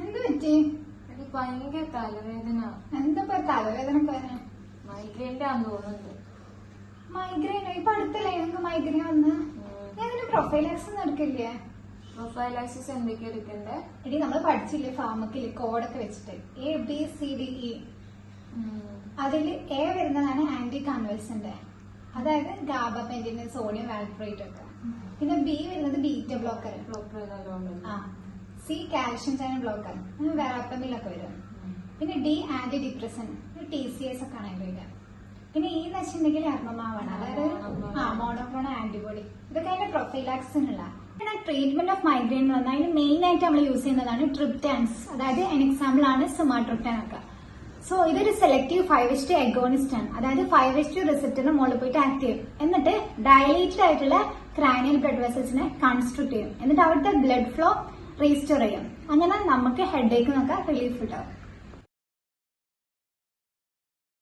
എന്ത് പറ്റി? എനിക്ക് ഭയങ്കര തലവേദന. എന്താ തലവേദന? മൈഗ്രെയിൻ്റെ ആണെന്ന് തോന്നുന്നുണ്ട്. മൈഗ്രെയിനോ? ഇപ്പൊ അടുത്തല്ലേ നിങ്ങൾക്ക് മൈഗ്രെയിൻ വന്ന്? ഞാൻ പ്രൊഫൈലാക്സിസ് എടുക്കില്ലേ? പ്രൊഫൈലാക്സിസ് എന്തൊക്കെ എടുക്കണ്ടേ? എടി നമ്മൾ പഠിച്ചില്ലേ ഫാർമക്കില് കോഡൊക്കെ വെച്ചിട്ട് ABCDE. അതിൽ A വരുന്നതാണ് ആന്റി കൺവൽസന്റ്, അതായത് ഗാബാപെന്റിൻ, സോഡിയം വാൽപ്രേറ്റ് ഒക്കെ. പിന്നെ B വരുന്നത് beta blocker, C calcium channel blocker, വെറാപ്പമിലൊക്കെ വരും. പിന്നെ D ആന്റി ഡിപ്രസന്റ്, TCS ഒക്കെ ആണ് വരിക. പിന്നെ E എന്ന് വെച്ചിട്ടുണ്ടെങ്കിൽ എർമമാവാണ്, അതായത് മോണോക്ലോണൽ ആന്റിബോഡി. ഇതൊക്കെ അതിന്റെ പ്രൊഫൈലാക്സിനുള്ള. പിന്നെ ട്രീറ്റ്മെന്റ് ഓഫ് മൈഗ്രെയിൻ എന്ന് പറഞ്ഞാൽ അതിന് മെയിൻ ആയിട്ട് നമ്മൾ യൂസ് ചെയ്യുന്നതാണ് ട്രിപ്റ്റാൻസ്, അതായത് എക്സാമ്പിൾ ആണ് സുമാട്രിപ്റ്റാൻ ഒക്കെ. സോ ഇതൊരു സെലക്ടീവ് 5HT അഗോണിസ്റ്റ് ആണ്, അതായത് 5HT റിസപ്റ്ററിന് മുകളിൽ പോയിട്ട് ആക്ട് ചെയ്യും. എന്നിട്ട് ഡയലേറ്റഡ് ആയിട്ടുള്ള ക്രാനിയൽ ബ്ലഡ് വെസൽസിനെ കൺസ്ട്രിക്ട് ചെയ്യും. എന്നിട്ട് അവിടുത്തെ ബ്ലഡ് ഫ്ലോ റീസ്റ്റോർ ചെയ്യും. അങ്ങനെ നമുക്ക് ഹെഡ് ഏക്കിനൊക്കെ റിലീഫ് കിട്ടും.